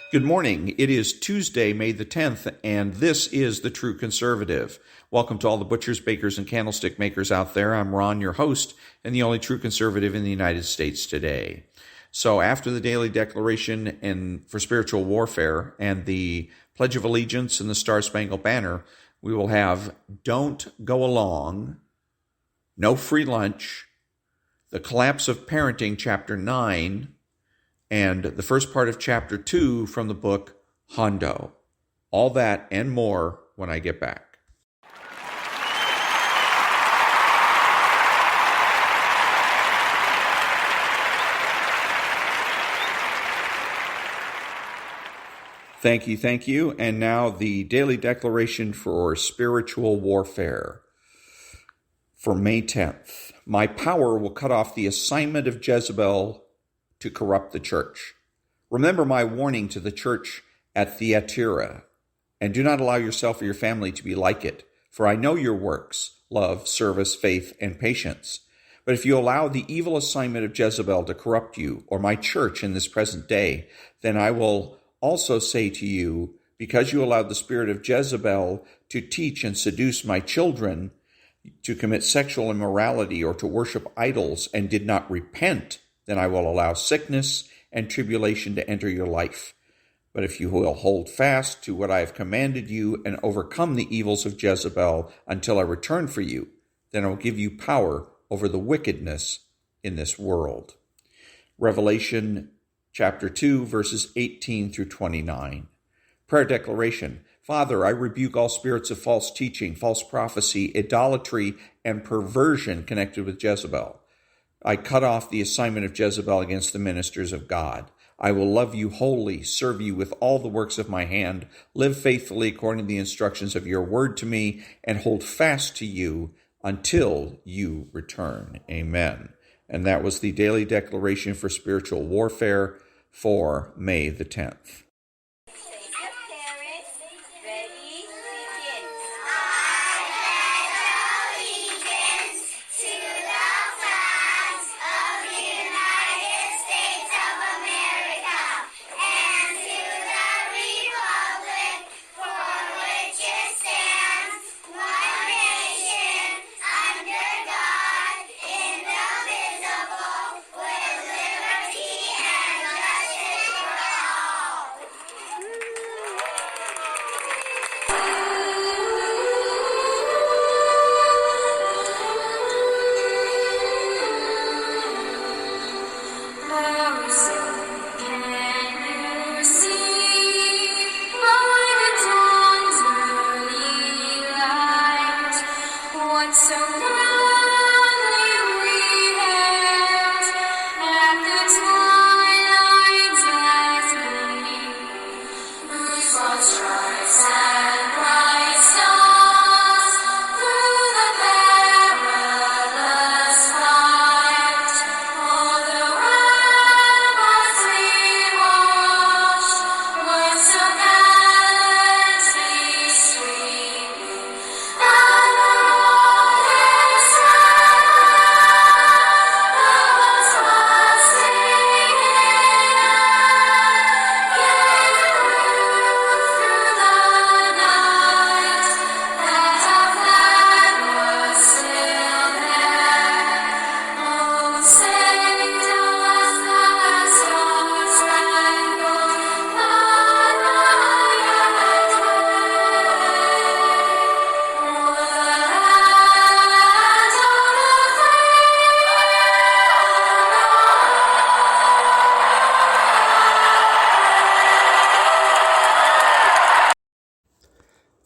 Good morning. It is Tuesday, May the 10th, and this is The True Conservative. Welcome to all the butchers, bakers, and candlestick makers out there. I'm Ron, your host, and the only true conservative in the United States today. So after the daily declaration for spiritual warfare and the Pledge of Allegiance and the Star-Spangled Banner, we will have Don't Go Along, No Free Lunch, The Collapse of Parenting, Chapter 9, and the first part of Chapter 2 from the book Hondo. All that and more when I get back. Thank you. And now the daily declaration for spiritual warfare for May 10th. My power will cut off the assignment of Jezebel to corrupt the church. Remember my warning to the church at Thyatira, and do not allow yourself or your family to be like it, for I know your works, love, service, faith, and patience. But if you allow the evil assignment of Jezebel to corrupt you, or my church in this present day, then I will also say to you, because you allowed the spirit of Jezebel to teach and seduce my children to commit sexual immorality or to worship idols and did not repent, then I will allow sickness and tribulation to enter your life. But if you will hold fast to what I have commanded you and overcome the evils of Jezebel until I return for you, then I will give you power over the wickedness in this world. Revelation chapter 2, verses 18 through 29. Prayer declaration. Father, I rebuke all spirits of false teaching, false prophecy, idolatry, and perversion connected with Jezebel. I cut off the assignment of Jezebel against the ministers of God. I will love you wholly, serve you with all the works of my hand, live faithfully according to the instructions of your word to me, and hold fast to you until you return. Amen. And that was the daily declaration for spiritual warfare for May the 10th.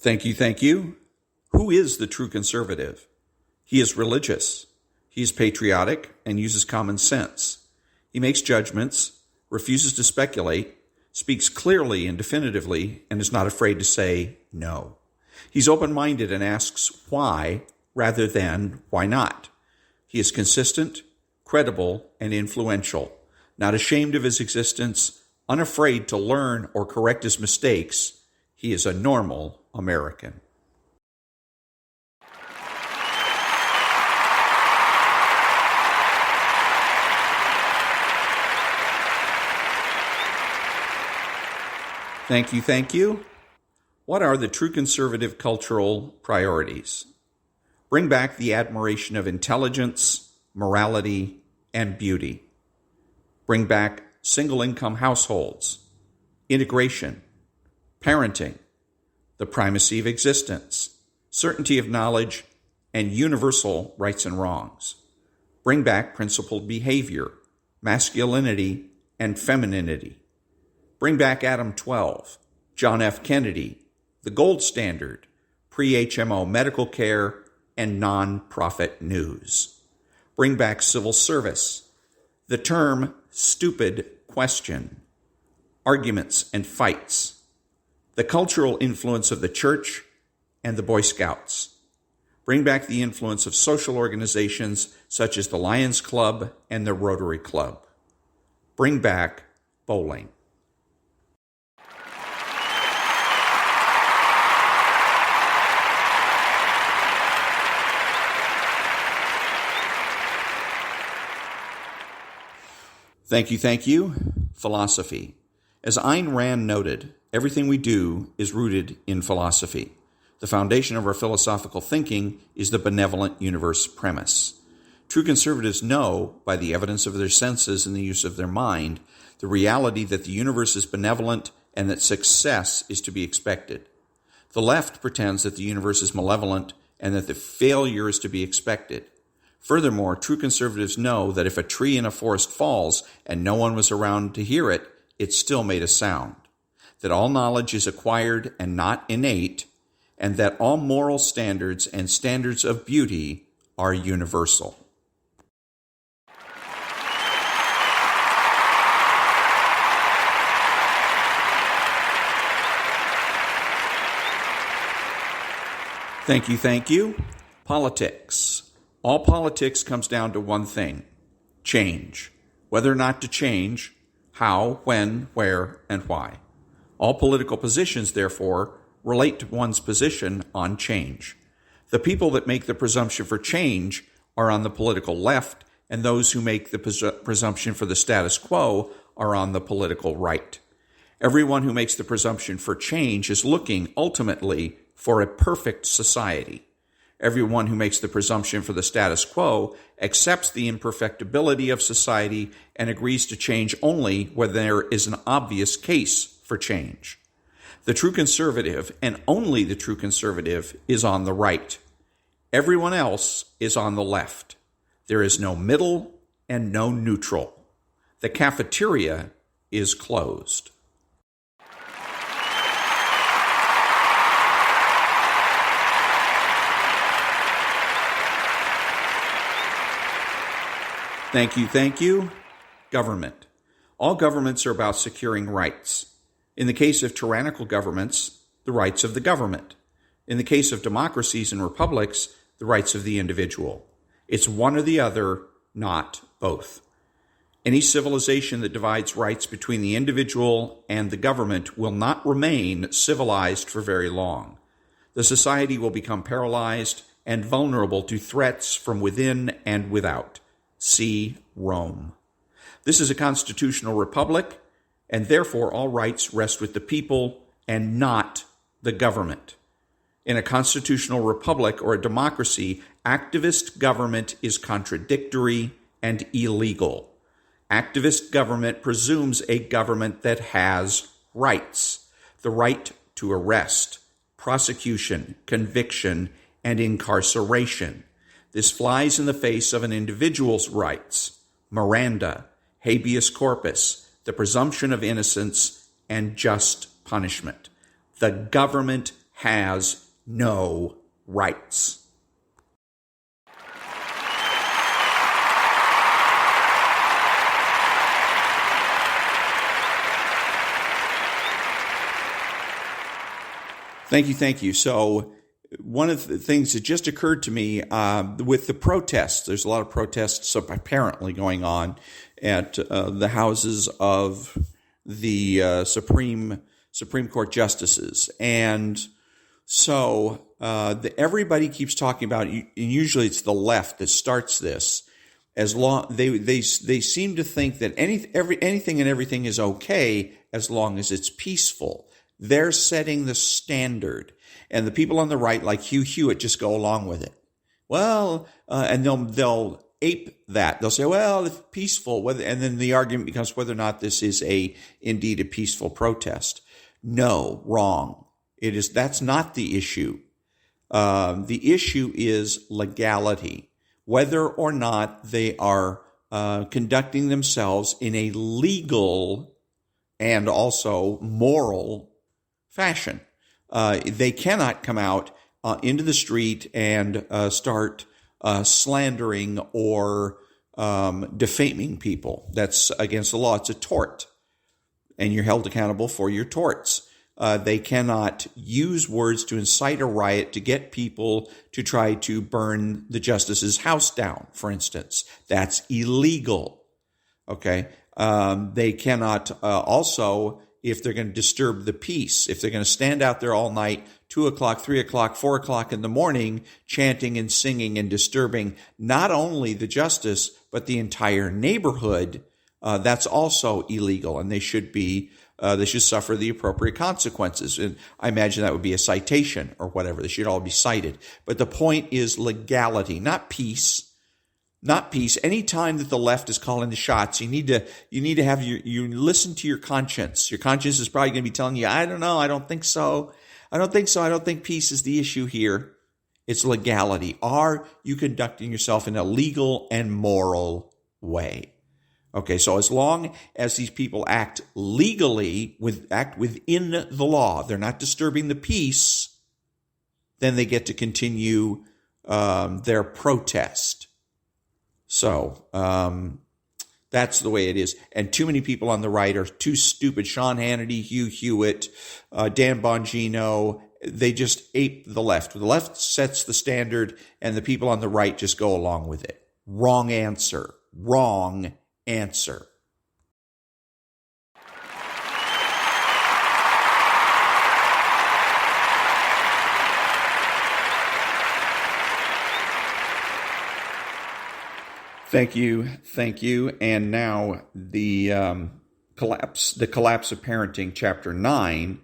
Thank you. Who is the true conservative? He is religious. He is patriotic and uses common sense. He makes judgments, refuses to speculate, speaks clearly and definitively, and is not afraid to say no. He's open-minded and asks why rather than why not. He is consistent, credible, and influential, not ashamed of his existence, unafraid to learn or correct his mistakes. He is a normal American. Thank you, thank you. What are the true conservative cultural priorities? Bring back the admiration of intelligence, morality, and beauty. Bring back single-income households, integration, parenting, the primacy of existence, certainty of knowledge, and universal rights and wrongs. Bring back principled behavior, masculinity, and femininity. Bring back Adam 12, John F. Kennedy, the gold standard, pre-HMO medical care, and non-profit news. Bring back civil service, the term stupid question, arguments and fights, the cultural influence of the church and the Boy Scouts. Bring back the influence of social organizations such as the Lions Club and the Rotary Club. Bring back bowling. Thank you. Philosophy. As Ayn Rand noted, everything we do is rooted in philosophy. The foundation of our philosophical thinking is the benevolent universe premise. True conservatives know, by the evidence of their senses and the use of their mind, the reality that the universe is benevolent and that success is to be expected. The left pretends that the universe is malevolent and that the failure is to be expected. Furthermore, true conservatives know that if a tree in a forest falls and no one was around to hear it, it still made a sound. That all knowledge is acquired and not innate, and that all moral standards and standards of beauty are universal. Thank you. Politics. All politics comes down to one thing: change. Whether or not to change, how, when, where, and why. All political positions, therefore, relate to one's position on change. The people that make the presumption for change are on the political left, and those who make the presumption for the status quo are on the political right. Everyone who makes the presumption for change is looking, ultimately, for a perfect society. Everyone who makes the presumption for the status quo accepts the imperfectibility of society and agrees to change only when there is an obvious case for change. The true conservative, and only the true conservative, is on the right. Everyone else is on the left. There is no middle and no neutral. The cafeteria is closed. Thank you. Government. All governments are about securing rights. In the case of tyrannical governments, the rights of the government. In the case of democracies and republics, the rights of the individual. It's one or the other, not both. Any civilization that divides rights between the individual and the government will not remain civilized for very long. The society will become paralyzed and vulnerable to threats from within and without. See Rome. This is a constitutional republic, and therefore all rights rest with the people and not the government. In a constitutional republic or a democracy, activist government is contradictory and illegal. Activist government presumes a government that has rights: the right to arrest, prosecution, conviction, and incarceration. This flies in the face of an individual's rights: Miranda, habeas corpus, the presumption of innocence, and just punishment. The government has no rights. Thank you. So one of the things that just occurred to me with the protests, there's a lot of protests apparently going on at the houses of the Supreme Court justices. And so everybody keeps talking about, and usually it's the left that starts this, as long they seem to think that anything and everything is okay as long as it's peaceful. They're setting the standard. And the people on the right, like Hugh-Hewitt, just go along with it. Well, and they'll ape that. They'll say, well, it's peaceful, and then the argument becomes whether or not this is indeed a peaceful protest. No, wrong. That's not the issue. The issue is legality, whether or not they are conducting themselves in a legal and also moral fashion. They cannot come out into the street and start slandering or defaming people. That's against the law. It's a tort, and you're held accountable for your torts. They cannot use words to incite a riot to get people to try to burn the justice's house down, for instance. That's illegal. Okay? They cannot also, if they're going to disturb the peace, if they're going to stand out there all night, 2 o'clock, 3 o'clock, 4 o'clock in the morning, chanting and singing and disturbing not only the justice, but the entire neighborhood, that's also illegal, and they should suffer the appropriate consequences. And I imagine that would be a citation or whatever. They should all be cited. But the point is legality, not peace. Not peace. Any time that the left is calling the shots, you need to have you listen to your conscience. Your conscience is probably going to be telling you, I don't know, I don't think so. I don't think peace is the issue here. It's legality. Are you conducting yourself in a legal and moral way? Okay, so as long as these people act legally, act within the law, they're not disturbing the peace, then they get to continue their protest. So that's the way it is. And too many people on the right are too stupid. Sean Hannity, Hugh-Hewitt, Dan Bongino, they just ape the left. The left sets the standard, and the people on the right just go along with it. Wrong answer. Wrong answer. Thank you. And now the collapse of parenting, chapter 9,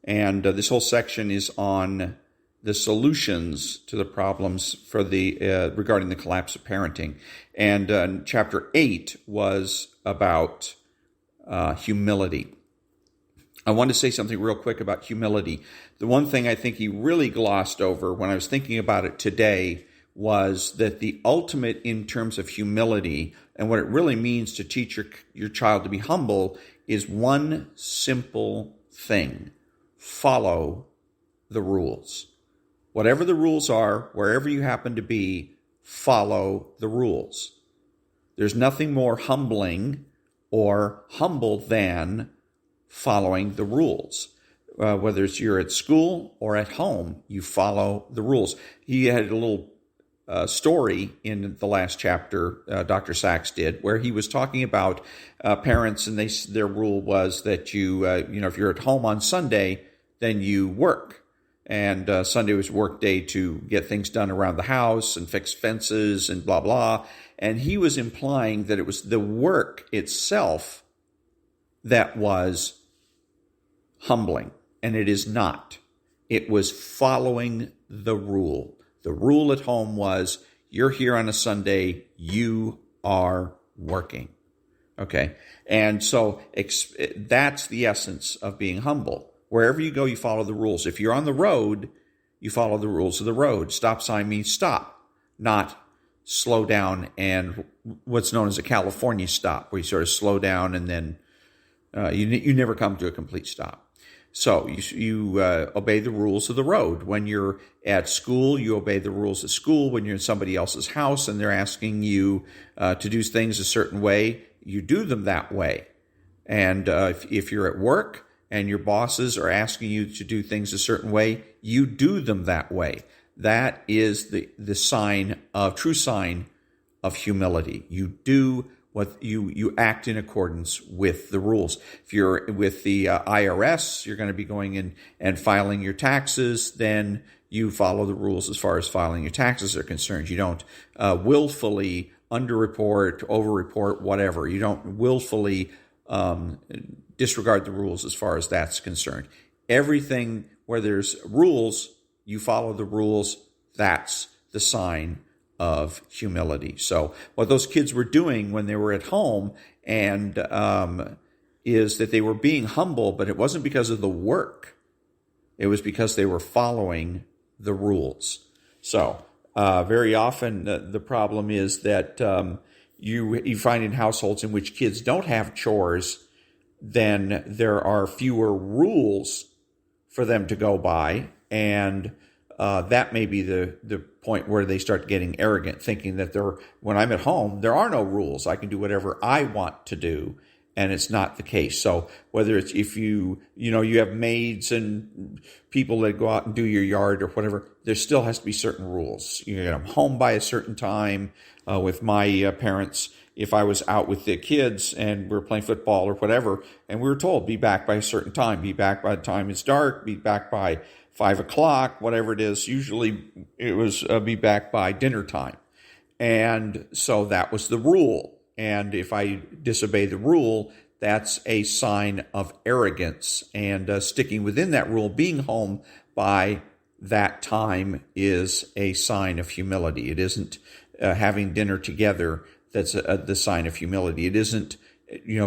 and this whole section is on the solutions to the problems for regarding the collapse of parenting. And chapter 8 was about humility. I want to say something real quick about humility. The one thing I think he really glossed over when I was thinking about it today was that the ultimate in terms of humility and what it really means to teach your child to be humble is one simple thing: follow the rules. Whatever the rules are, wherever you happen to be, follow the rules. There's nothing more humbling or humble than following the rules. Whether you're at school or at home, you follow the rules. He had a little story in the last chapter, Dr. Sachs did, where he was talking about parents, and their rule was that if you're at home on Sunday, then you work. And Sunday was work day to get things done around the house and fix fences and blah, blah. And he was implying that it was the work itself that was humbling, and it is not. It was following the rule. The rule at home was, you're here on a Sunday, you are working. Okay? And so that's the essence of being humble. Wherever you go, you follow the rules. If you're on the road, you follow the rules of the road. Stop sign means stop, not slow down and what's known as a California stop, where you sort of slow down and then you never come to a complete stop. So you obey the rules of the road. When you're at school, you obey the rules of school. When you're in somebody else's house and they're asking you to do things a certain way, you do them that way. And if you're at work and your bosses are asking you to do things a certain way, you do them that way. That is the true sign of humility. You do what you act in accordance with the rules. If you're with the IRS, you're going to be going in and filing your taxes, then you follow the rules as far as filing your taxes are concerned. You don't willfully underreport, overreport, whatever. You don't willfully disregard the rules as far as that's concerned. Everything where there's rules, you follow the rules. That's the sign of humility. So what those kids were doing when they were at home and is that they were being humble, but it wasn't because of the work. It was because they were following the rules. So very often the problem is that you find in households in which kids don't have chores, then there are fewer rules for them to go by, and that may be the point where they start getting arrogant, thinking that when I'm at home, there are no rules. I can do whatever I want to do, and it's not the case. So whether it's if you have maids and people that go out and do your yard or whatever, there still has to be certain rules. You get home by a certain time. With my parents, if I was out with the kids and we were playing football or whatever, and we were told, be back by a certain time, be back by the time it's dark, be back by 5 o'clock, whatever it is. Usually it was be back by dinner time. And so that was the rule. And if I disobey the rule, that's a sign of arrogance. And sticking within that rule, being home by that time, is a sign of humility. It isn't having dinner together that's the sign of humility. It isn't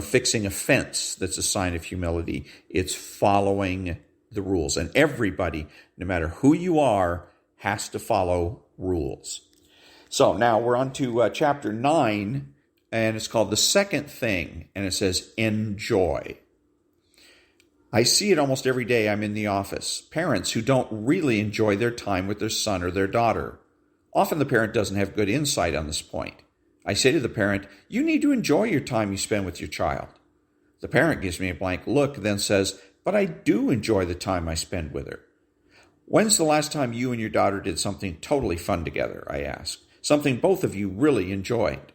fixing a fence that's a sign of humility. It's following the rules. And everybody, no matter who you are, has to follow rules. So now we're on to chapter 9, and it's called The Second Thing, and it says, enjoy. I see it almost every day I'm in the office. Parents who don't really enjoy their time with their son or their daughter. Often the parent doesn't have good insight on this point. I say to the parent, you need to enjoy your time you spend with your child. The parent gives me a blank look, then says, but I do enjoy the time I spend with her. When's the last time you and your daughter did something totally fun together, I ask. Something both of you really enjoyed.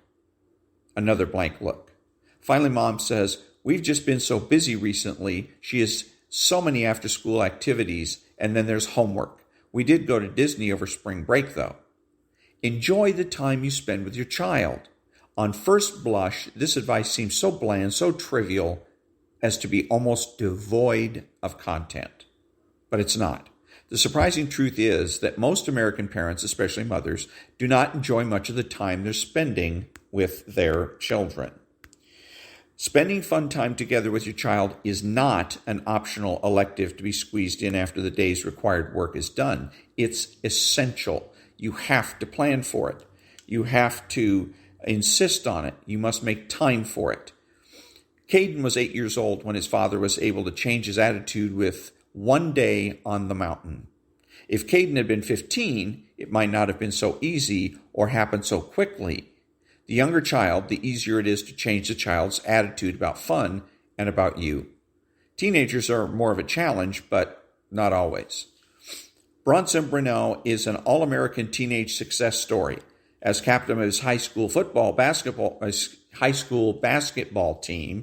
Another blank look. Finally, Mom says, we've just been so busy recently. She has so many after-school activities, and then there's homework. We did go to Disney over spring break, though. Enjoy the time you spend with your child. On first blush, this advice seems so bland, so trivial, as to be almost devoid of content. But it's not. The surprising truth is that most American parents, especially mothers, do not enjoy much of the time they're spending with their children. Spending fun time together with your child is not an optional elective to be squeezed in after the day's required work is done. It's essential. You have to plan for it. You have to insist on it. You must make time for it. Caden was 8 years old when his father was able to change his attitude with one day on the mountain. If Caden had been 15, it might not have been so easy or happened so quickly. The younger child, the easier it is to change the child's attitude about fun and about you. Teenagers are more of a challenge, but not always. Bronson Brunel is an all-American teenage success story. As captain of his high school basketball team,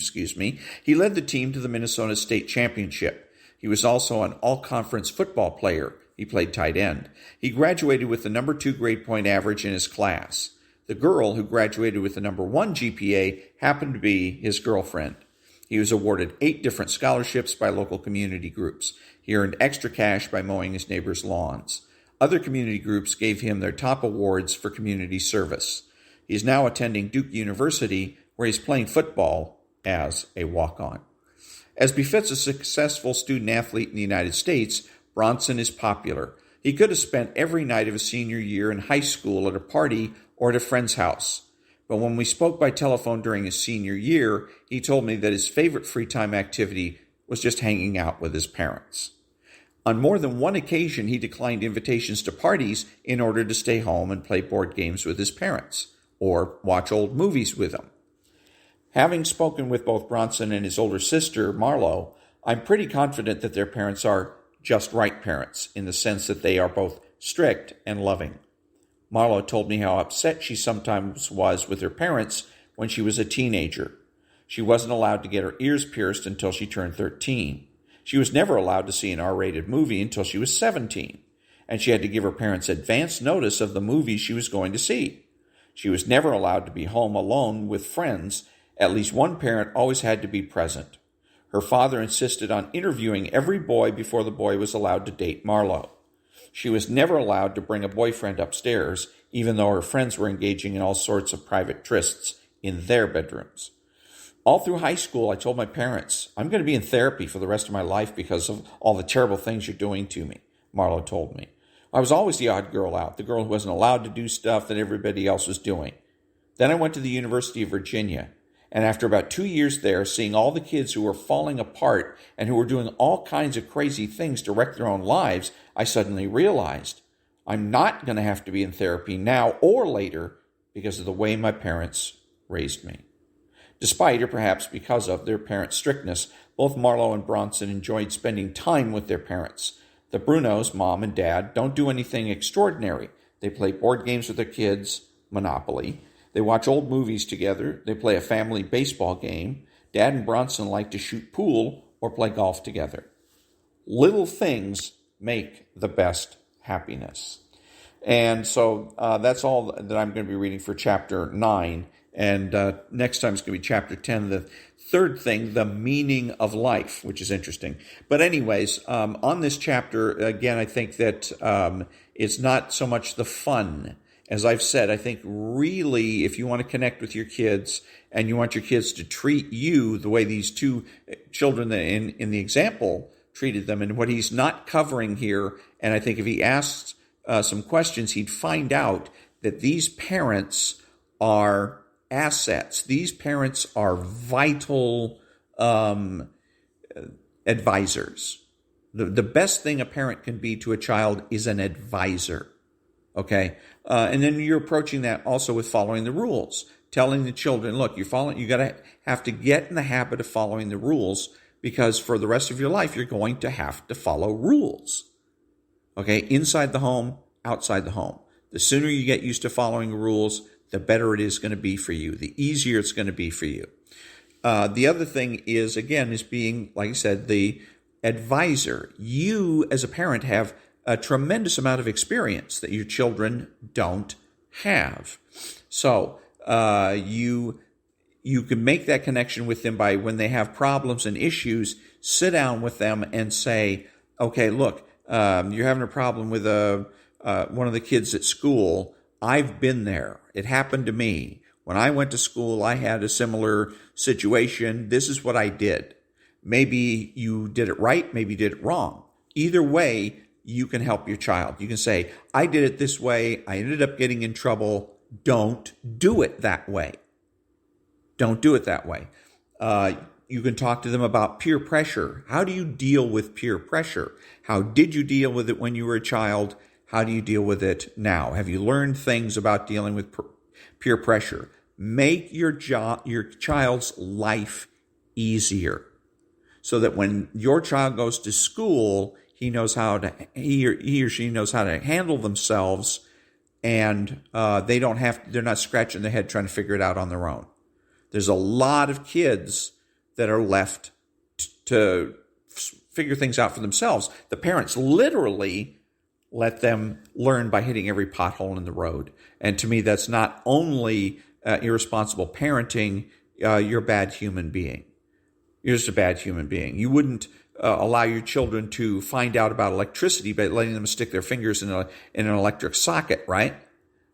he led the team to the Minnesota State Championship. He was also an all-conference football player. He played tight end. He graduated with the number 2 grade point average in his class. The girl who graduated with the number 1 GPA happened to be his girlfriend. He was awarded 8 different scholarships by local community groups. He earned extra cash by mowing his neighbors' lawns. Other community groups gave him their top awards for community service. He is now attending Duke University, where he's playing football as a walk-on. As befits a successful student-athlete in the United States, Bronson is popular. He could have spent every night of his senior year in high school at a party or at a friend's house. But when we spoke by telephone during his senior year, he told me that his favorite free time activity was just hanging out with his parents. On more than one occasion, he declined invitations to parties in order to stay home and play board games with his parents or watch old movies with them. Having spoken with both Bronson and his older sister, Marlo, I'm pretty confident that their parents are just right parents in the sense that they are both strict and loving. Marlo told me how upset she sometimes was with her parents when she was a teenager. She wasn't allowed to get her ears pierced until she turned 13. She was never allowed to see an R-rated movie until she was 17, and she had to give her parents advance notice of the movie she was going to see. She was never allowed to be home alone with friends. At least one parent always had to be present. Her father insisted on interviewing every boy before the boy was allowed to date Marlo. She was never allowed to bring a boyfriend upstairs, even though her friends were engaging in all sorts of private trysts in their bedrooms. All through high school, I told my parents, I'm going to be in therapy for the rest of my life because of all the terrible things you're doing to me, Marlo told me. I was always the odd girl out, the girl who wasn't allowed to do stuff that everybody else was doing. Then I went to the University of Virginia, and after about 2 years there, seeing all the kids who were falling apart and who were doing all kinds of crazy things to wreck their own lives, I suddenly realized I'm not going to have to be in therapy now or later because of the way my parents raised me. Despite, or perhaps because of, their parents' strictness, both Marlo and Bronson enjoyed spending time with their parents. The Brunos, mom and dad, don't do anything extraordinary. They play board games with their kids, Monopoly. They watch old movies together. They play a family baseball game. Dad and Bronson like to shoot pool or play golf together. Little things make the best happiness. And so that's all that I'm going to be reading for chapter 9. And next time it's going to be chapter 10, the third thing, the meaning of life, which is interesting. But anyways, on this chapter, again, I think that it's not so much the fun. As I've said, I think really if you want to connect with your kids and you want your kids to treat you the way these two children in the example treated them, and what he's not covering here, and I think if he asks some questions, he'd find out that these parents are assets. These parents are vital advisors. The best thing a parent can be to a child is an advisor. Okay? And then you're approaching that also with following the rules. Telling the children, look, you have to get in the habit of following the rules, because for the rest of your life, you're going to have to follow rules. Okay? Inside the home, outside the home. The sooner you get used to following rules, the better it is going to be for you. The easier it's going to be for you. The other thing is, again, is being, like I said, the advisor. You, as a parent, have a tremendous amount of experience that your children don't have. So you can make that connection with them by, when they have problems and issues, sit down with them and say, okay, look, you're having a problem with one of the kids at school. I've been there. It happened to me. When I went to school, I had a similar situation. This is what I did. Maybe you did it right. Maybe you did it wrong. Either way, you can help your child. You can say, I did it this way. I ended up getting in trouble. Don't do it that way. Don't do it that way. You can talk to them about peer pressure. How do you deal with peer pressure? How did you deal with it when you were a child? How do you deal with it now? Have you learned things about dealing with peer pressure? Make your child's life easier, so that when your child goes to school, he or she knows how to handle themselves, and they're not scratching their head trying to figure it out on their own. There's a lot of kids that are left to figure things out for themselves. The parents literally let them learn by hitting every pothole in the road. And to me, that's not only irresponsible parenting, you're a bad human being. You're just a bad human being. You wouldn't allow your children to find out about electricity by letting them stick their fingers in an electric socket, right?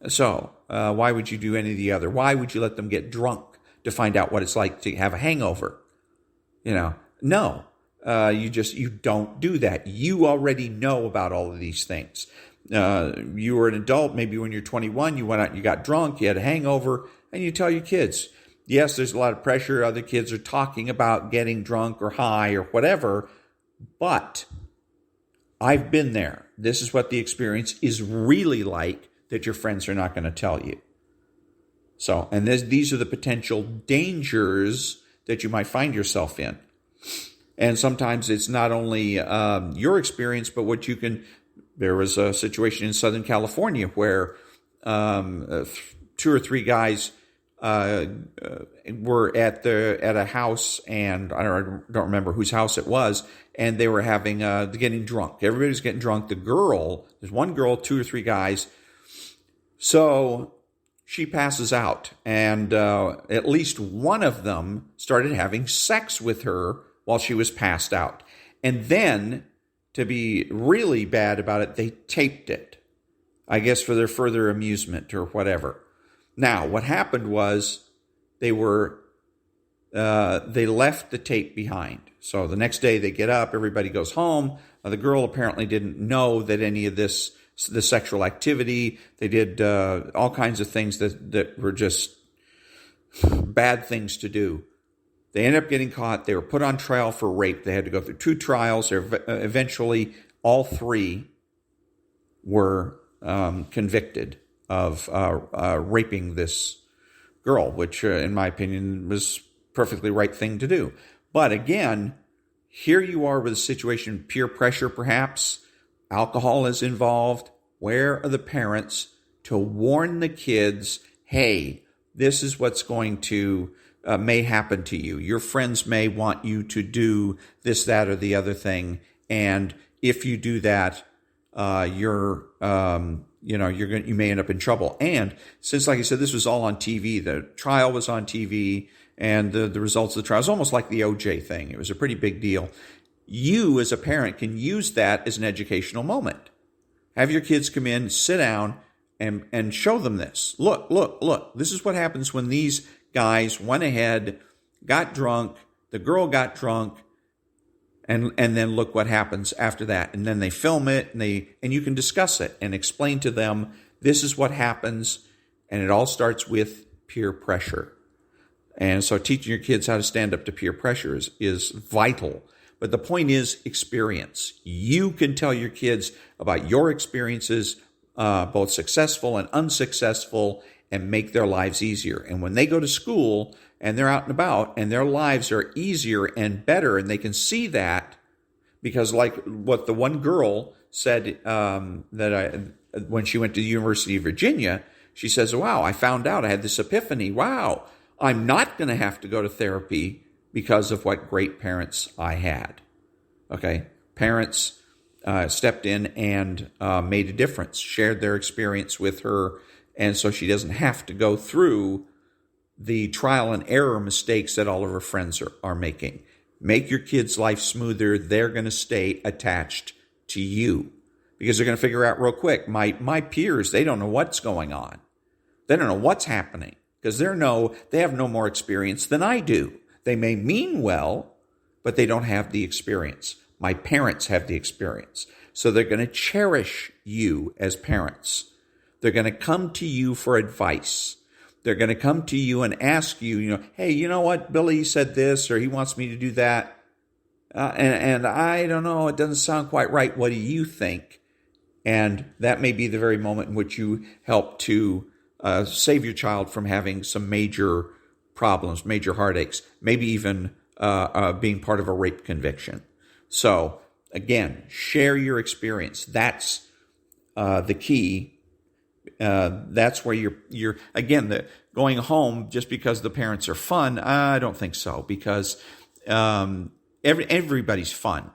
So why would you do any of the other? Why would you let them get drunk to find out what it's like to have a hangover? No. You don't do that. You already know about all of these things. You were an adult, maybe when you're 21, you went out, you got drunk, you had a hangover, and you tell your kids, yes, there's a lot of pressure. Other kids are talking about getting drunk or high or whatever, but I've been there. This is what the experience is really like that your friends are not going to tell you. So, and these are the potential dangers that you might find yourself in. And sometimes it's not only your experience, but what you can. There was a situation in Southern California where 2 or 3 guys were at a house, and I don't remember whose house it was, and they were getting drunk. Everybody's getting drunk. There's one girl, 2 or 3 guys. So she passes out, and at least one of them started having sex with her while she was passed out. And then, to be really bad about it, they taped it, I guess for their further amusement or whatever. Now, what happened was they left the tape behind. So the next day they get up, everybody goes home. The girl apparently didn't know that any of the sexual activity. They did all kinds of things that were just bad things to do. They ended up getting caught. They were put on trial for rape. They had to go through 2 trials. Eventually, all 3 were convicted of raping this girl, which, in my opinion, was perfectly right thing to do. But again, here you are with a situation, peer pressure perhaps, alcohol is involved. Where are the parents to warn the kids, hey, this is what's going to may happen to you. Your friends may want you to do this, that, or the other thing, and if you do that, you may end up in trouble. And since, like I said, this was all on TV, the trial was on TV, and the results of the trial was almost like the OJ thing. It was a pretty big deal. You, as a parent, can use that as an educational moment. Have your kids come in, sit down, and show them this. Look. This is what happens when these guys went ahead, got drunk, the girl got drunk, and then look what happens after that. And then they film it, and you can discuss it and explain to them, this is what happens, and it all starts with peer pressure. And so teaching your kids how to stand up to peer pressure is vital. But the point is experience. You can tell your kids about your experiences, both successful and unsuccessful, and make their lives easier. And when they go to school and they're out and about and their lives are easier and better, and they can see that, because like what the one girl said when she went to the University of Virginia, she says, wow, I found out, I had this epiphany. Wow, I'm not going to have to go to therapy because of what great parents I had. Okay, parents stepped in and made a difference, shared their experience with her, and so she doesn't have to go through the trial and error mistakes that all of her friends are making. Make your kids' life smoother. They're going to stay attached to you because they're going to figure out real quick, my peers, they don't know what's going on. They don't know what's happening because they have no more experience than I do. They may mean well, but they don't have the experience. My parents have the experience. So they're going to cherish you as parents. They're going to come to you for advice. They're going to come to you and ask you, hey, you know what? Billy said this, or he wants me to do that. And I don't know, it doesn't sound quite right. What do you think? And that may be the very moment in which you help to save your child from having some major problems, major heartaches, maybe even being part of a rape conviction. So again, share your experience. That's the key. That's where you're again, going home just because the parents are fun. I don't think so, because everybody's fun.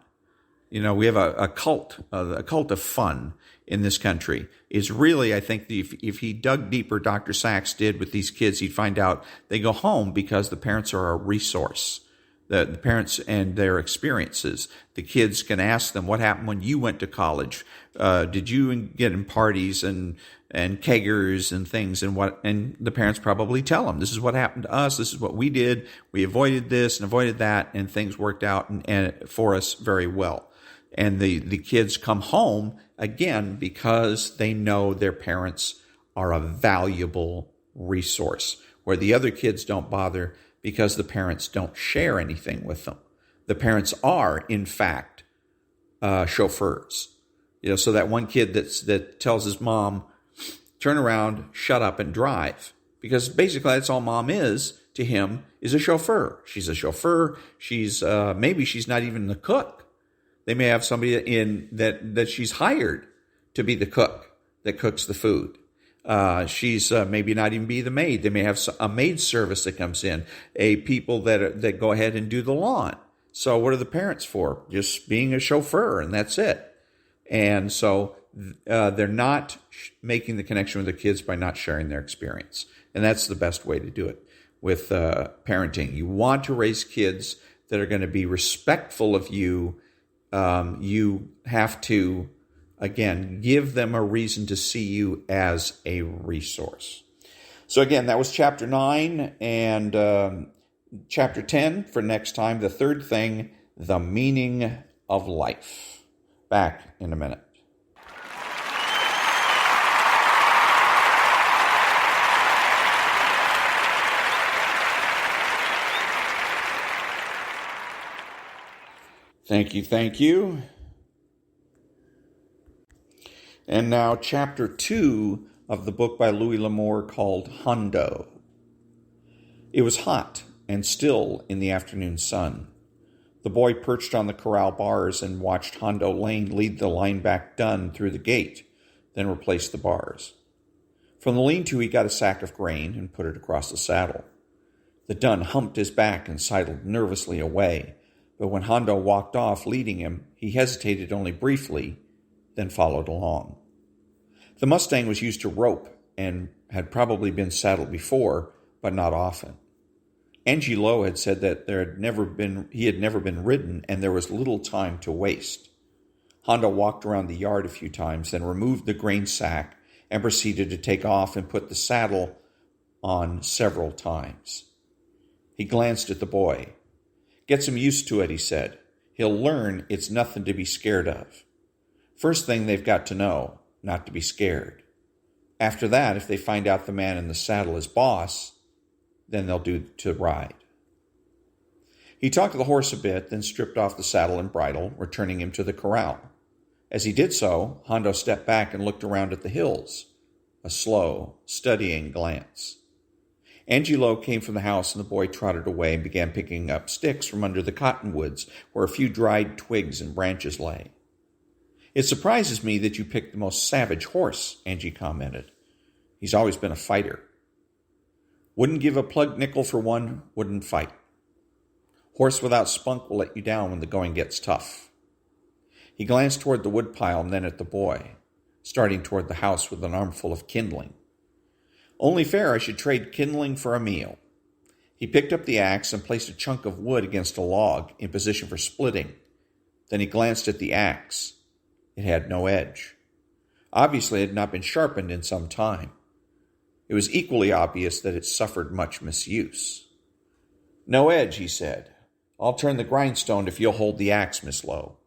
We have a cult of fun in this country. Is really, I think, if he dug deeper, Dr. Sachs did with these kids, he'd find out they go home because the parents are a resource. The parents and their experiences. The kids can ask them, what happened when you went to college? Did you get in parties and keggers and things, and the parents probably tell them, this is what happened to us, this is what we did, we avoided this and avoided that, and things worked out and for us very well. And the kids come home, again, because they know their parents are a valuable resource, where the other kids don't bother because the parents don't share anything with them. The parents are, in fact, chauffeurs. So that one kid that tells his mom, turn around, shut up, and drive. Because basically that's all mom is to him, is a chauffeur. She's a chauffeur. She's maybe she's not even the cook. They may have somebody in that she's hired to be the cook that cooks the food. She's maybe not even be the maid. They may have a maid service that comes in, people that go ahead and do the lawn. So what are the parents for? Just being a chauffeur, and that's it. And so they're not making the connection with the kids by not sharing their experience. And that's the best way to do it with parenting. You want to raise kids that are going to be respectful of you, you have to, again, give them a reason to see you as a resource. So again, that was chapter 9 and chapter 10 for next time. The third thing, the meaning of life. Back in a minute. Thank you. And now chapter 2 of the book by Louis L'Amour called Hondo. It was hot and still in the afternoon sun. The boy perched on the corral bars and watched Hondo Lane lead the line-back dun through the gate, then replace the bars. From the lean-to he got a sack of grain and put it across the saddle. The dun humped his back and sidled nervously away, but when Hondo walked off leading him, he hesitated only briefly, then followed along. The Mustang was used to rope and had probably been saddled before, but not often. Angie Lowe had said that he had never been ridden and there was little time to waste. Hondo walked around the yard a few times, then removed the grain sack and proceeded to take off and put the saddle on several times. He glanced at the boy. "Get some used to it," he said. "He'll learn it's nothing to be scared of. First thing they've got to know, not to be scared. After that, if they find out the man in the saddle is boss, then they'll do to ride." He talked to the horse a bit, then stripped off the saddle and bridle, returning him to the corral. As he did so, Hondo stepped back and looked around at the hills, a slow, studying glance. Angie Lowe came from the house, and the boy trotted away and began picking up sticks from under the cottonwoods where a few dried twigs and branches lay. "It surprises me that you picked the most savage horse," Angie commented. "He's always been a fighter. Wouldn't give a plug nickel for one, wouldn't fight. Horse without spunk will let you down when the going gets tough." He glanced toward the woodpile and then at the boy, starting toward the house with an armful of kindling. "Only fair I should trade kindling for a meal." He picked up the axe and placed a chunk of wood against a log in position for splitting. Then he glanced at the axe. It had no edge. Obviously, it had not been sharpened in some time. It was equally obvious that it suffered much misuse. "No edge," he said. "I'll turn the grindstone if you'll hold the axe, Miss Lowe."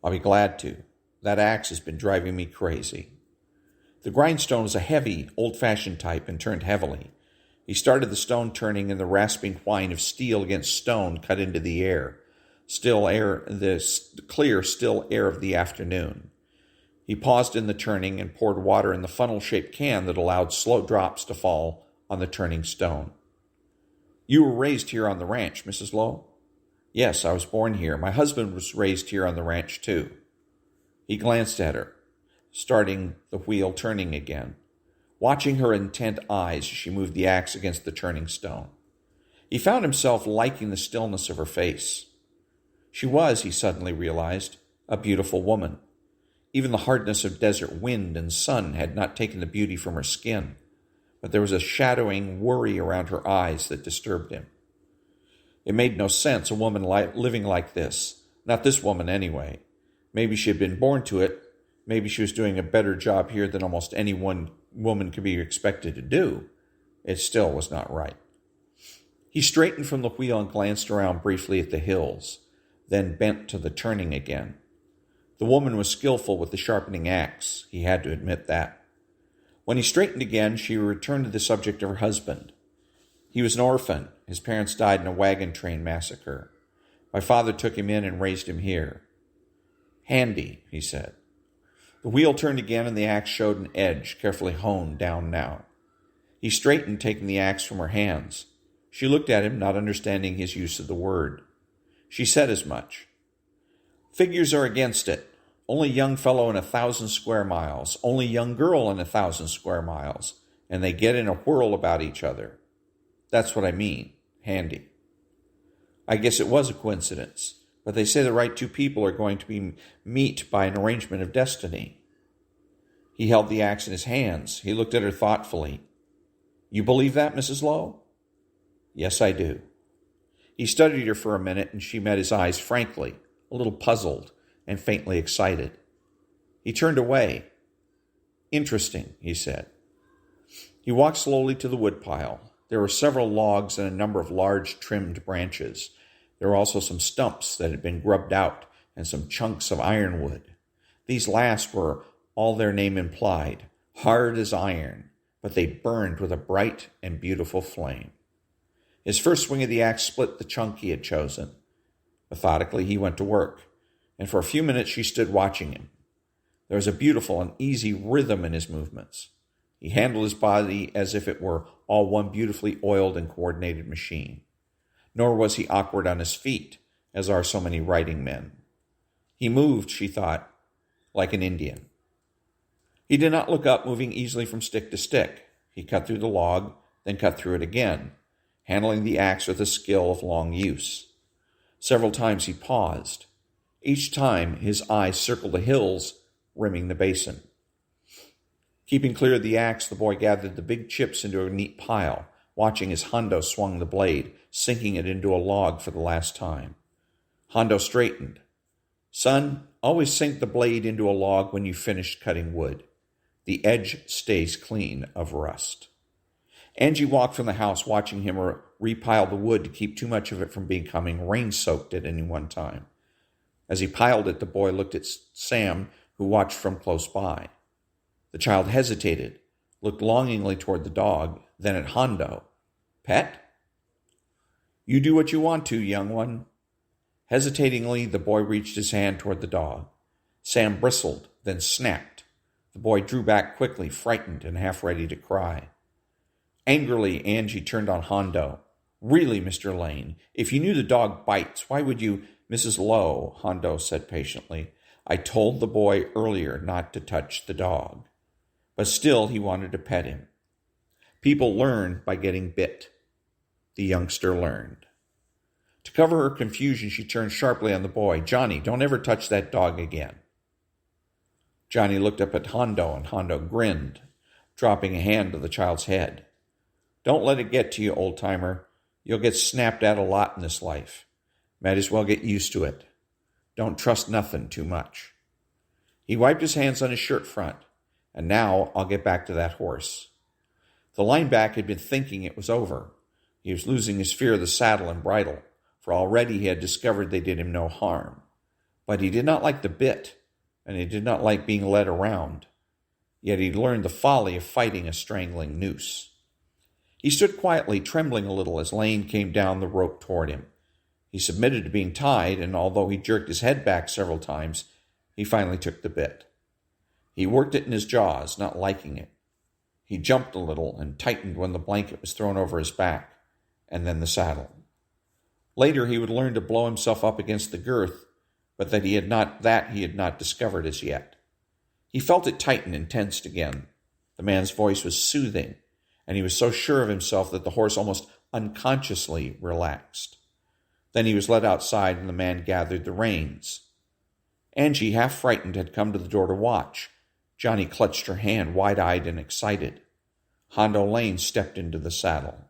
"I'll be glad to. That axe has been driving me crazy." The grindstone was a heavy, old-fashioned type and turned heavily. He started the stone turning, and the rasping whine of steel against stone cut into the air. The clear, still air of the afternoon. He paused in the turning and poured water in the funnel-shaped can that allowed slow drops to fall on the turning stone. "You were raised here on the ranch, Mrs. Lowe?" "Yes, I was born here. My husband was raised here on the ranch, too." He glanced at her, starting the wheel turning again, watching her intent eyes as she moved the axe against the turning stone. He found himself liking the stillness of her face. She was, he suddenly realized, a beautiful woman. Even the hardness of desert wind and sun had not taken the beauty from her skin, but there was a shadowing worry around her eyes that disturbed him. It made no sense, a woman living like this. Not this woman, anyway. Maybe she had been born to it. Maybe she was doing a better job here than almost any one woman could be expected to do. It still was not right. He straightened from the wheel and glanced around briefly at the hills, then bent to the turning again. The woman was skillful with the sharpening axe. He had to admit that. When he straightened again, she returned to the subject of her husband. He was an orphan. His parents died in a wagon train massacre. My father took him in and raised him here. "Handy," he said. The wheel turned again, and the axe showed an edge, carefully honed down now. He straightened, taking the axe from her hands. She looked at him, not understanding his use of the word. She said as much. "Figures are against it. Only young fellow in 1,000 square miles. Only young girl in 1,000 square miles. And they get in a whirl about each other. That's what I mean. Handy." I guess it was a coincidence. But they say the right two people are going to meet by an arrangement of destiny. He held the axe in his hands. He looked at her thoughtfully. "You believe that, Mrs. Lowe?" "Yes, I do." He studied her for a minute, and she met his eyes frankly, a little puzzled and faintly excited. He turned away. "Interesting," he said. He walked slowly to the woodpile. There were several logs and a number of large trimmed branches. There were also some stumps that had been grubbed out and some chunks of ironwood. These last were all their name implied, hard as iron, but they burned with a bright and beautiful flame. His first swing of the axe split the chunk he had chosen. Methodically, he went to work, and for a few minutes she stood watching him. There was a beautiful and easy rhythm in his movements. He handled his body as if it were all one beautifully oiled and coordinated machine. Nor was he awkward on his feet, as are so many writing men. He moved, she thought, like an Indian. He did not look up, moving easily from stick to stick. He cut through the log, then cut through it again, handling the axe with the skill of long use. Several times he paused. Each time his eyes circled the hills rimming the basin. Keeping clear of the axe, the boy gathered the big chips into a neat pile, watching as Hondo swung the blade, sinking it into a log for the last time. Hondo straightened. "Son, always sink the blade into a log when you've finished cutting wood. The edge stays clean of rust." Angie walked from the house, watching him repile the wood to keep too much of it from becoming rain-soaked at any one time. As he piled it, the boy looked at Sam, who watched from close by. The child hesitated, looked longingly toward the dog, then at Hondo. "Pet?" "You do what you want to, young one." Hesitatingly, the boy reached his hand toward the dog. Sam bristled, then snapped. The boy drew back quickly, frightened and half ready to cry. Angrily, Angie turned on Hondo. "Really, Mr. Lane, if you knew the dog bites, why would you—" "Mrs. Lowe," Hondo said patiently, "I told the boy earlier not to touch the dog." But still he wanted to pet him. People learn by getting bit. The youngster learned. To cover her confusion, she turned sharply on the boy. "Johnny, don't ever touch that dog again." Johnny looked up at Hondo, and Hondo grinned, dropping a hand to the child's head. "Don't let it get to you, old-timer. You'll get snapped at a lot in this life. Might as well get used to it. Don't trust nothing too much." He wiped his hands on his shirt front. "And now I'll get back to that horse." The lineback had been thinking it was over. He was losing his fear of the saddle and bridle, for already he had discovered they did him no harm. But he did not like the bit, and he did not like being led around. Yet he'd learned the folly of fighting a strangling noose. He stood quietly, trembling a little as Lane came down the rope toward him. He submitted to being tied, and although he jerked his head back several times, he finally took the bit. He worked it in his jaws, not liking it. He jumped a little and tightened when the blanket was thrown over his back, and then the saddle. Later he would learn to blow himself up against the girth, but he had not discovered as yet. He felt it tighten and tensed again. The man's voice was soothing, and he was so sure of himself that the horse almost unconsciously relaxed. Then he was led outside, and the man gathered the reins. Angie, half frightened, had come to the door to watch. Johnny clutched her hand, wide-eyed and excited. Hondo Lane stepped into the saddle.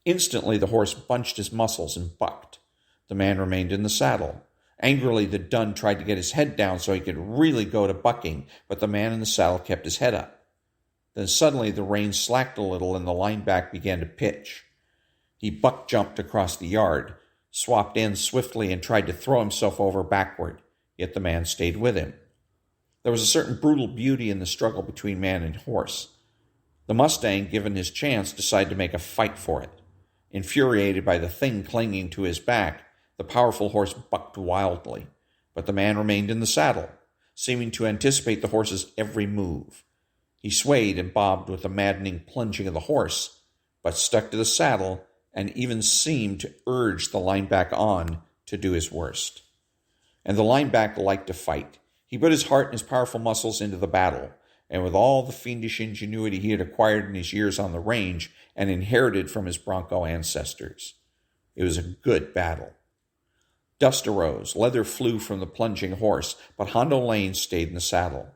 Instantly, the horse bunched his muscles and bucked. The man remained in the saddle. Angrily, the dun tried to get his head down so he could really go to bucking, but the man in the saddle kept his head up. Then suddenly the reins slacked a little and the lineback began to pitch. He buck-jumped across the yard, swapped ends swiftly, and tried to throw himself over backward, yet the man stayed with him. There was a certain brutal beauty in the struggle between man and horse. The Mustang, given his chance, decided to make a fight for it. Infuriated by the thing clinging to his back, the powerful horse bucked wildly, but the man remained in the saddle, seeming to anticipate the horse's every move. He swayed and bobbed with the maddening plunging of the horse, but stuck to the saddle and even seemed to urge the lineback on to do his worst. And the lineback liked to fight. He put his heart and his powerful muscles into the battle, and with all the fiendish ingenuity he had acquired in his years on the range and inherited from his bronco ancestors. It was a good battle. Dust arose, leather flew from the plunging horse, but Hondo Lane stayed in the saddle.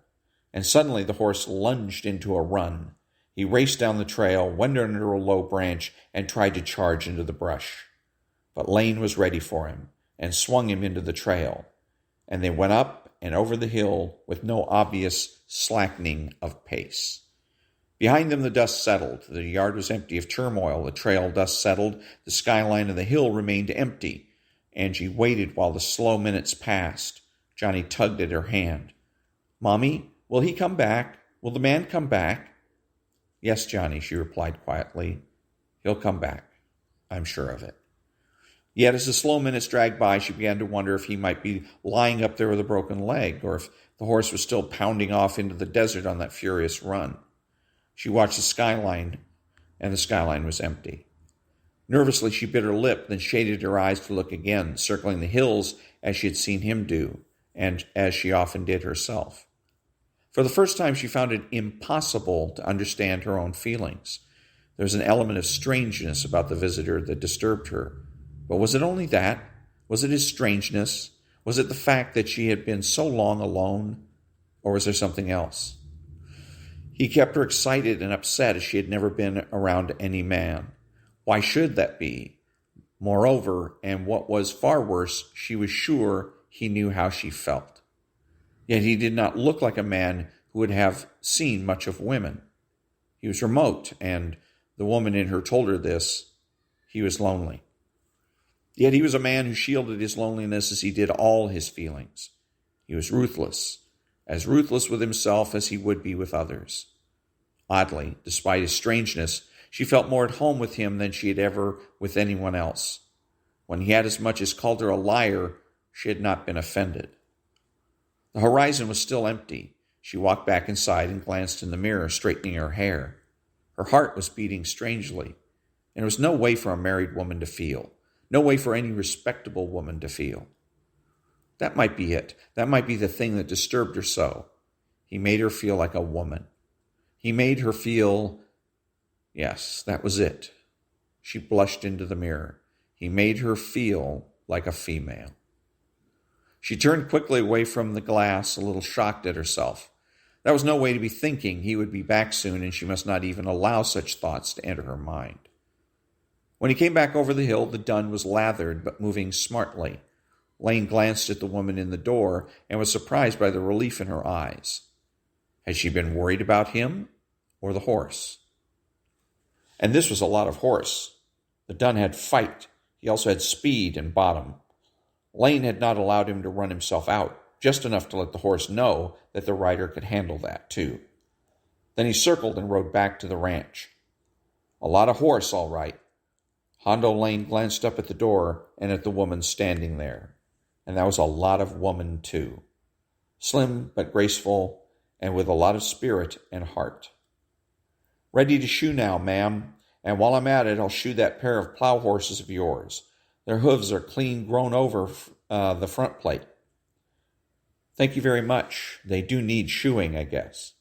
And suddenly the horse lunged into a run. He raced down the trail, went under a low branch, and tried to charge into the brush. But Lane was ready for him and swung him into the trail, and they went up and over the hill with no obvious slackening of pace. Behind them the dust settled. The yard was empty of turmoil. The trail dust settled. The skyline of the hill remained empty. Angie waited while the slow minutes passed. Johnny tugged at her hand. "Mommy, will he come back? Will the man come back?" "Yes, Johnny," she replied quietly. "He'll come back. I'm sure of it." Yet as the slow minutes dragged by, she began to wonder if he might be lying up there with a broken leg, or if the horse was still pounding off into the desert on that furious run. She watched the skyline, and the skyline was empty. Nervously, she bit her lip, then shaded her eyes to look again, circling the hills as she had seen him do, and as she often did herself. For the first time, she found it impossible to understand her own feelings. There was an element of strangeness about the visitor that disturbed her. But was it only that? Was it his strangeness? Was it the fact that she had been so long alone? Or was there something else? He kept her excited and upset as she had never been around any man. Why should that be? Moreover, and what was far worse, she was sure he knew how she felt. Yet he did not look like a man who would have seen much of women. He was remote, and the woman in her told her this. He was lonely. Yet he was a man who shielded his loneliness as he did all his feelings. He was ruthless, as ruthless with himself as he would be with others. Oddly, despite his strangeness, she felt more at home with him than she had ever with anyone else. When he had as much as called her a liar, she had not been offended. The horizon was still empty. She walked back inside and glanced in the mirror, straightening her hair. Her heart was beating strangely, and there was no way for a married woman to feel. No way for any respectable woman to feel. That might be it. That might be the thing that disturbed her so. He made her feel like a woman. He made her feel, yes, that was it. She blushed into the mirror. He made her feel like a female. She turned quickly away from the glass, a little shocked at herself. That was no way to be thinking. He would be back soon, and she must not even allow such thoughts to enter her mind. When he came back over the hill, the dun was lathered, but moving smartly. Lane glanced at the woman in the door and was surprised by the relief in her eyes. Had she been worried about him or the horse? And this was a lot of horse. The dun had fight. He also had speed and bottom. Lane had not allowed him to run himself out, just enough to let the horse know that the rider could handle that too. Then he circled and rode back to the ranch. A lot of horse, all right. Hondo Lane glanced up at the door and at the woman standing there. And that was a lot of woman, too. Slim but graceful, and with a lot of spirit and heart. "Ready to shoe now, ma'am. And while I'm at it, I'll shoe that pair of plow horses of yours. Their hooves are clean grown over the front plate." "Thank you very much. They do need shoeing, I guess."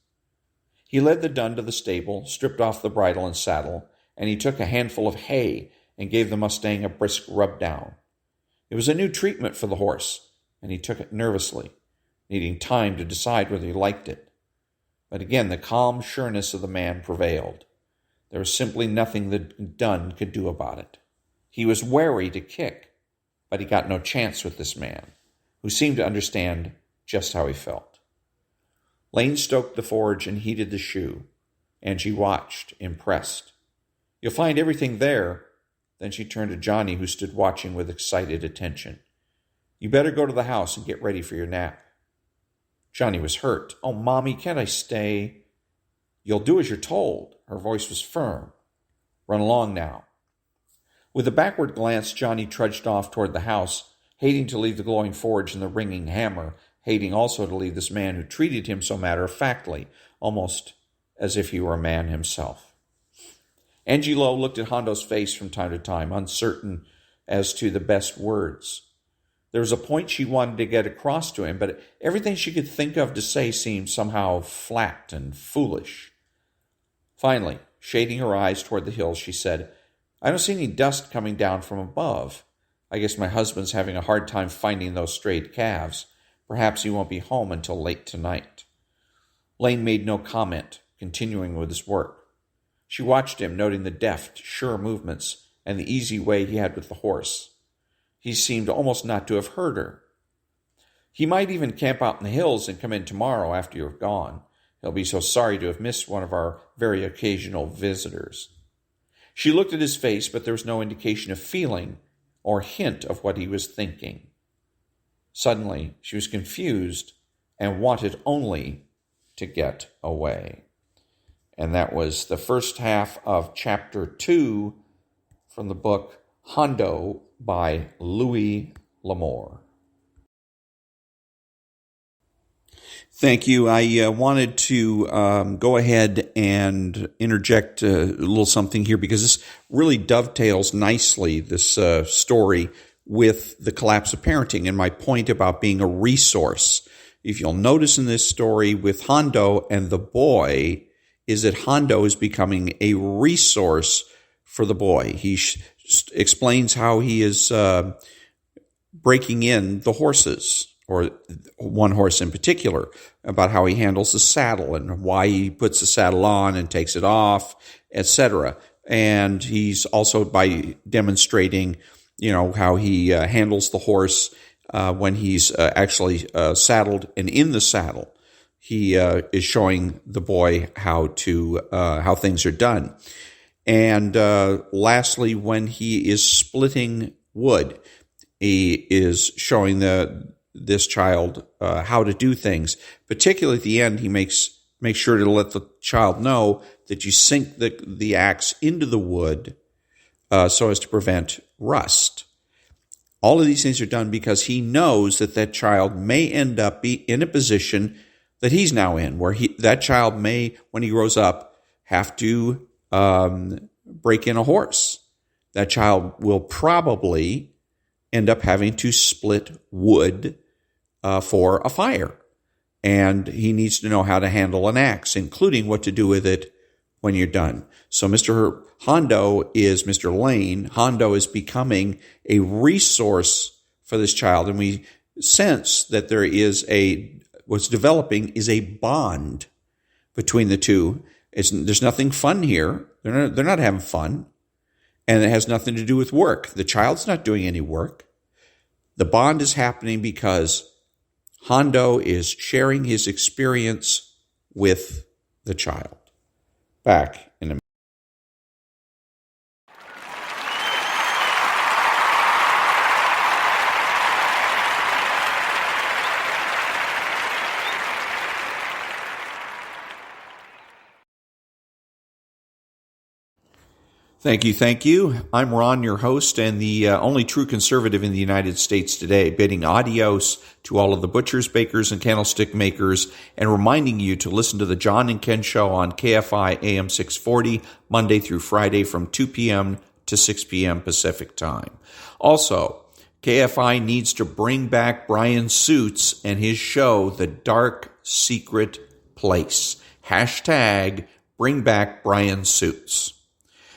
He led the dun to the stable, stripped off the bridle and saddle, and he took a handful of hay and gave the Mustang a brisk rub down. It was a new treatment for the horse, and he took it nervously, needing time to decide whether he liked it. But again, the calm sureness of the man prevailed. There was simply nothing the dun could do about it. He was wary to kick, but he got no chance with this man, who seemed to understand just how he felt. Lane stoked the forge and heated the shoe. Angie watched, impressed. "You'll find everything there." Then she turned to Johnny, who stood watching with excited attention. "You better go to the house and get ready for your nap." Johnny was hurt. "Oh, Mommy, can't I stay?" "You'll do as you're told." Her voice was firm. "Run along now." With a backward glance, Johnny trudged off toward the house, hating to leave the glowing forge and the ringing hammer, hating also to leave this man who treated him so matter-of-factly, almost as if he were a man himself. Angie Lowe looked at Hondo's face from time to time, uncertain as to the best words. There was a point she wanted to get across to him, but everything she could think of to say seemed somehow flat and foolish. Finally, shading her eyes toward the hills, she said, "I don't see any dust coming down from above. I guess my husband's having a hard time finding those strayed calves. Perhaps he won't be home until late tonight." Lane made no comment, continuing with his work. She watched him, noting the deft, sure movements and the easy way he had with the horse. he seemed almost not to have heard her. He might even camp out in the hills and come in tomorrow after you're gone. He'll be so sorry to have missed one of our very occasional visitors. She looked at his face, but there was no indication of feeling or hint of what he was thinking. Suddenly, she was confused and wanted only to get away. And that was the first half of Chapter 2 from the book Hondo by Louis L'Amour. Thank you. I wanted to go ahead and interject a little something here because this really dovetails nicely, this story, with the collapse of parenting and my point about being a resource. If you'll notice in this story with Hondo and the boy, is that Hondo is becoming a resource for the boy. He explains how he is breaking in the horses, or one horse in particular, about how he handles the saddle and why he puts the saddle on and takes it off, etc. And he's also by demonstrating, how he handles the horse when he's actually saddled and in the saddle. He is showing the boy how things are done. And lastly, when he is splitting wood, he is showing this child how to do things. Particularly at the end, he makes sure to let the child know that you sink the axe into the wood so as to prevent rust. All of these things are done because he knows that child may end up be in a position that he's now in, where that child may, when he grows up, have to break in a horse. That child will probably end up having to split wood for a fire. And he needs to know how to handle an axe, including what to do with it when you're done. So Mr. Hondo is Mr. Lane. Hondo is becoming a resource for this child. And we sense that there is what's developing is a bond between the two. There's nothing fun here. They're not having fun. And it has nothing to do with work. The child's not doing any work. The bond is happening because Hondo is sharing his experience with the child. Back in a minute. Thank you. I'm Ron, your host, and the only true conservative in the United States today, bidding adios to all of the butchers, bakers, and candlestick makers, and reminding you to listen to the John and Ken Show on KFI AM 640, Monday through Friday from 2 p.m. to 6 p.m. Pacific Time. Also, KFI needs to bring back Brian Suits and his show, The Dark Secret Place. Hashtag bring back Brian Suits.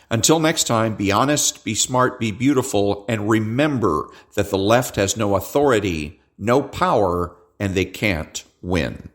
Until next time, be honest, be smart, be beautiful, and remember that the left has no authority, no power, and they can't win.